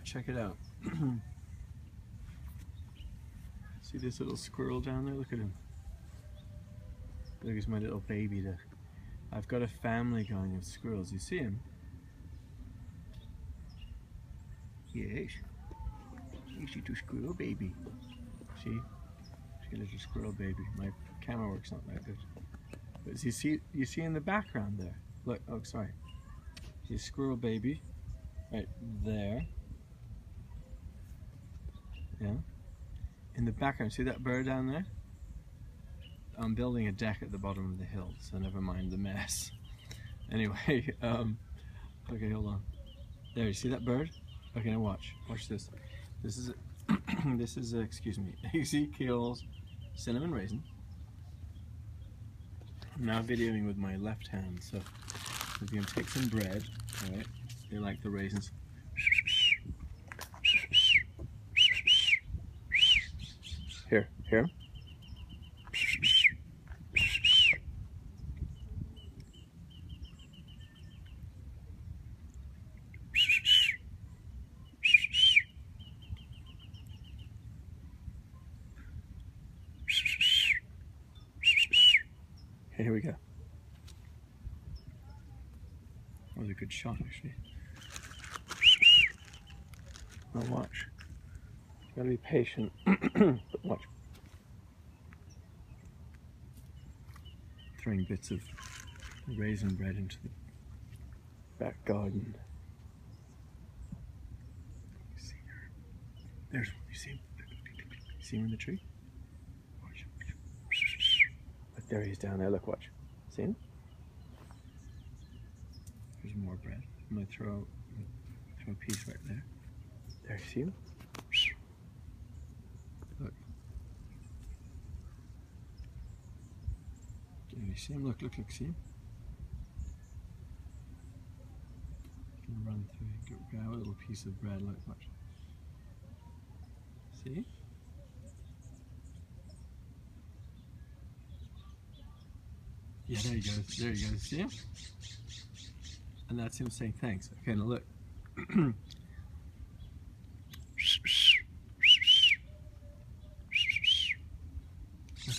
check it out. See this little squirrel down there? Look at him. Look, he's my little baby there. I've got a family going of squirrels. You see him? Yes. You see two squirrel baby. See? See a little squirrel baby. My camera work's not that good. But you see in the background there? Look, oh sorry. See a squirrel baby right there. Yeah. In the background, see that bird down there? I'm building a deck at the bottom of the hill, so never mind the mess. Anyway, okay, hold on. There, you see that bird? Okay, now watch this. This is excuse me, Ezekiel's cinnamon raisin. I'm now videoing with my left hand, so I'm going to take some bread, alright? They like the raisins. Here. Okay, here we go. That was a good shot, actually. Now watch. You gotta be patient, but watch. Throwing bits of raisin bread into the back garden. See her? There's one. You see him? You see him in the tree? Watch. Look, there he is down there. Look, watch. See him? There's more bread. I'm gonna throw a piece right there. There, you see him? Look. Can you see him? Look, see him? You can run through, grab a little piece of bread, look, watch. See? Yeah, there he goes, see him? And that's him saying thanks. Okay, now look.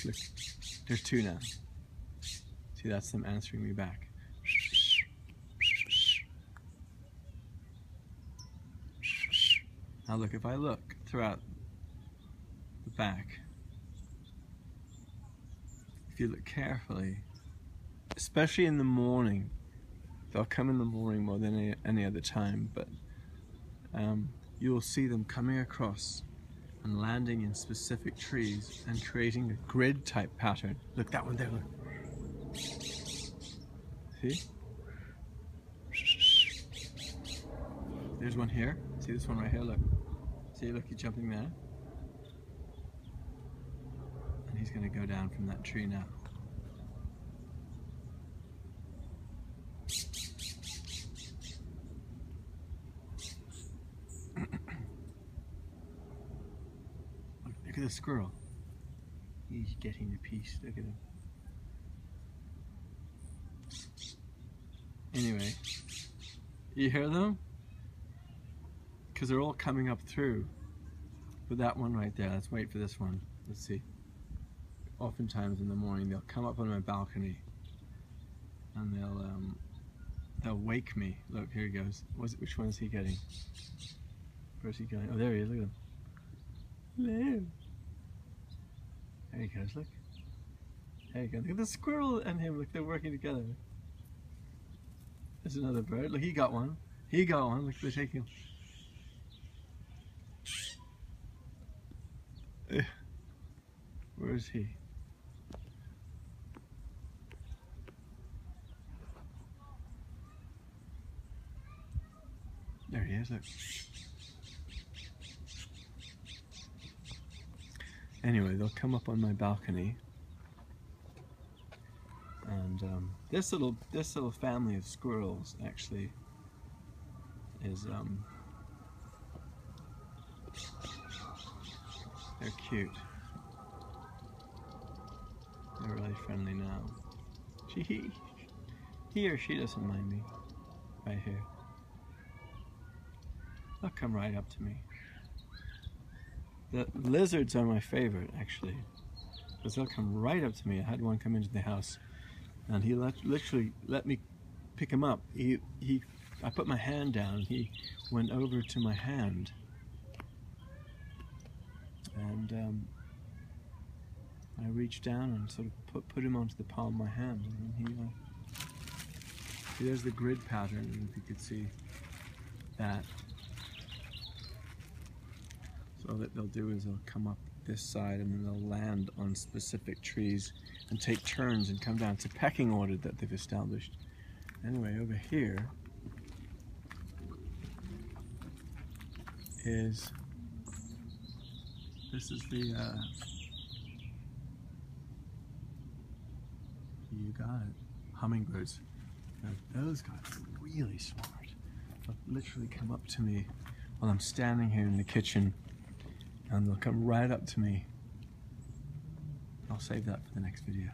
Look, there's two now. See, that's them answering me back. Now look, if I look throughout the back, if you look carefully, especially in the morning, they'll come in the morning more than any other time, but you'll see them coming across and landing in specific trees and creating a grid type pattern. Look, that one there, look. See? There's one here. See this one right here, look. See, look, he's jumping there. And he's gonna go down from that tree now. Look at the squirrel. He's getting the piece. Look at him. Anyway, you hear them? Because they're all coming up through. But that one right there, let's wait for this one. Let's see. Oftentimes in the morning they'll come up on my balcony and they'll wake me. Look, here he goes. Which one is he getting? Where's he going? Oh, there he is. Look at him. Hello. There he goes. Look. There you go. Look at the squirrel and him. Look, they're working together. There's another bird. Look, he got one. He got one. Look, they're taking him. Where is he? There he is. Look. Anyway, they'll come up on my balcony, and this little family of squirrels actually is they're cute. They're really friendly now. He or she doesn't mind me right here. They'll come right up to me. The lizards are my favorite, actually, because they'll come right up to me. I had one come into the house, and he literally let me pick him up. I put my hand down, he went over to my hand, and I reached down and sort of put him onto the palm of my hand, and then there's the grid pattern, if you could see that. So what they'll do is they'll come up this side and then they'll land on specific trees and take turns and come down. It's a pecking order that they've established. Anyway, over here is, this is the, you got it, hummingbirds. Now, those guys are really smart. They'll literally come up to me while I'm standing here in the kitchen, and they'll come right up to me. I'll save that for the next video.